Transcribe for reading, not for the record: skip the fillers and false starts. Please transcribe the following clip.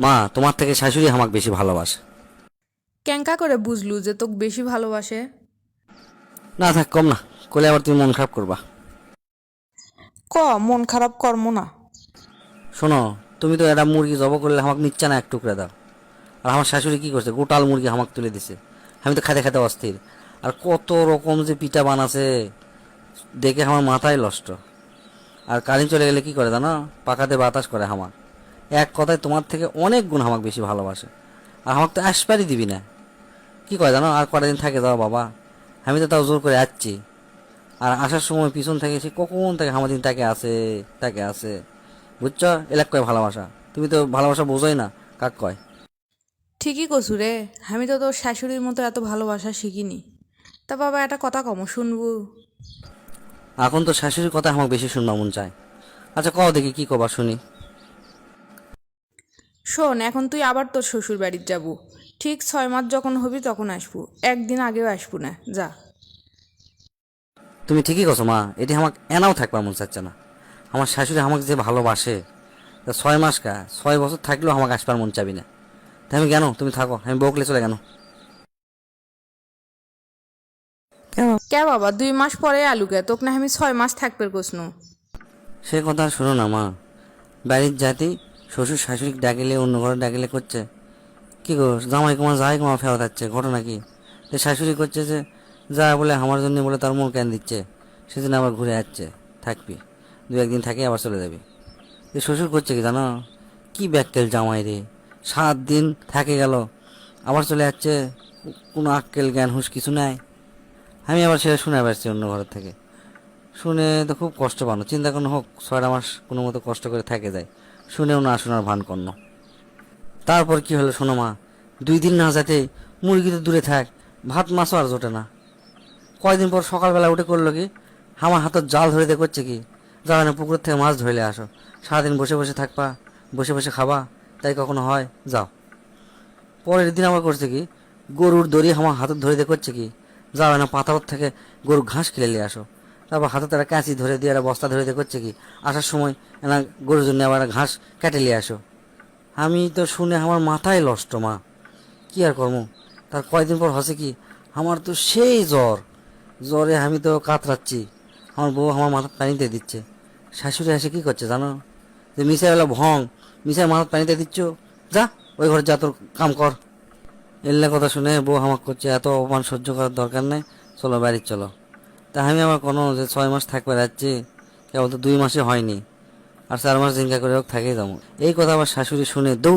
মা, তোমার থেকে শাশুড়ি আমাকে বেশি ভালোবাসে। ক্যাঙ্কা করে বুঝলু যে তোকে বেশি ভালোবাসে? না থাক, কম না করলে আবার তুমি মন খারাপ করবা। ক, মন খারাপ কর্ম না। শোনো, তুমি তো একটা মুরগি জব করলে আমাকে নিচ্ছে না এক টুকরা দাও। আর আমার শাশুড়ি কি করছে, গোটাল মুরগি আমাকে তুলে দিছে। আমি তো খাতে খাতে অস্থির। আর কত রকম যে পিঠা বানাছে, দেখে আমার মাথায় নষ্ট। আর কারেন্ট চলে গেলে কি করে জানো, পাখাতে বাতাস করে আমার। এক কথায় তোমার থেকে অনেক গুণ আমাকে বেশি ভালোবাসে। আর আমাকে তো আসপারই দিবি না। কি করে জানো, আর কটা দিন থাকে যাও বাবা। আমি তো তাও জোর করে যাচ্ছি। আর আসার সময় পিছন থেকে সে কখন থেকে আমার দিন তাকে আসে বুঝছো, এলাক কয় ভালোবাসা। তুমি তো ভালোবাসা বোঝোই না, কাক কয়। ঠিকই কছু রে, আমি তো তোর শাশুড়ির মতো এত ভালোবাসা শিখিনি। তা বাবা, একটা কথা কম শুনবু? এখন তো শাশুড়ির কথা আমাকে বেশি শুনবা মন চায়। আচ্ছা কও দেখি কি কবা শুনি। শোন, এখন তুই আবার তোর শ্বশুর বাড়ির যাবো। ঠিক 6 মাস যখন হবি তখন আসবো, একদিন আগেও আসবো না, যা। তুমি ঠিকই কছো মা, এটি আমাকে এনাও থাকবার মন চাচ্ছে না। আমার শাশুড়ি আমাকে যে ভালোবাসে, তা 6 মাস 6 বছর থাকলেও আমাকে আসবার মন চাবি না। তাই আমি কেন, তুমি থাকো, আমি বকলে চলে কেন। কে বাবা, 2 মাস পরে আলুকে তোকে না আমি 6 মাস থাকবে কোসনু। সে কথা আর শোনো না মা। বাড়ির জাতি শ্বশুর শাশুড়ি ডাকিলে, অন্য ঘরে ডাকিলে করছে কি গো, জামাই কুমা যাই কুমা ফেরত যাচ্ছে, ঘটনা কি? যে শাশুড়ি করছে যে যা বলে আমার জন্য বলে তার মন কেন দিচ্ছে, সেদিন আবার ঘুরে যাচ্ছে। থাকবি 2-1 দিন থাকে আবার চলে যাবি। যে শ্বশুর করছে কি জানো, কি ব্যাককেল জামাই রে। 7 দিন থাকে গেল, আবার চলে যাচ্ছে। কোনো আক্কেল জ্ঞান হুঁশ কিছু নাই। আমি আবার সেটা শুনে পাচ্ছি অন্য ঘরের থেকে। শুনে তো খুব কষ্ট পানো, চিন্তা কোনো হোক 6টা মাস কোনো মতো কষ্ট করে থাকে যায়, শুনেও না শোনার ভান করনো। তারপর কি হলো শোনো মা, 2 দিন না যেতে মুরগি তো দূরে থাক, ভাত মাছও আর জোটে না। কয়দিন পর সকালবেলা উঠে করলো কি, আমার হাতের জাল ধরে দিয়ে করছে কি, যাবে না পুকুর থেকে মাছ ধরলে আসো, সারাদিন বসে বসে থাকবা, বসে বসে খাবা, তাই কখনো হয়, যাও। পরের দিন আবার করছে কি, গরুর দড়ি আমার হাতের ধরে দিয়ে করছে কি, যাবে না পাতার থেকে গরু ঘাস খেলে নিয়ে আসো। তারপর হাতে তারা কাঁচি ধরে দিয়ে একটা বস্তা ধরে দিয়ে করছে কি, আসার সময় না গরুর জন্য আবার ঘাস কেটে নিয়ে আসো। আমি তো শুনে আমার মাথায় নষ্ট মা, কি আর করবো। তার কয়দিন পর হচ্ছে কি, আমার তো সেই জ্বর, জ্বরে আমি তো কাতরাচ্ছি। আমার বউ আমার মাথার পানিতে দিচ্ছে। শাশুড়ি এসে কি করছে জানো, যে মিশাই হলো ভং, মিশাই মাথার পানিতে দিচ্ছ, যা ওই ঘরে যা, তোর কাম কর। এলে কথা শুনে বউ আমাকে করছে এত অপমান সহ্য করার দরকার নেই, চলো বাড়ি চলো। তা আমি আমার কোনো যে 6 মাস থাকবে যাচ্ছি, কেবল তো 2 মাসে হয়নি। আর 4 মাস জিঙ্গা করে হোক থাকেই যাবো। এই কথা আমার শাশুড়ি শুনে দৌড়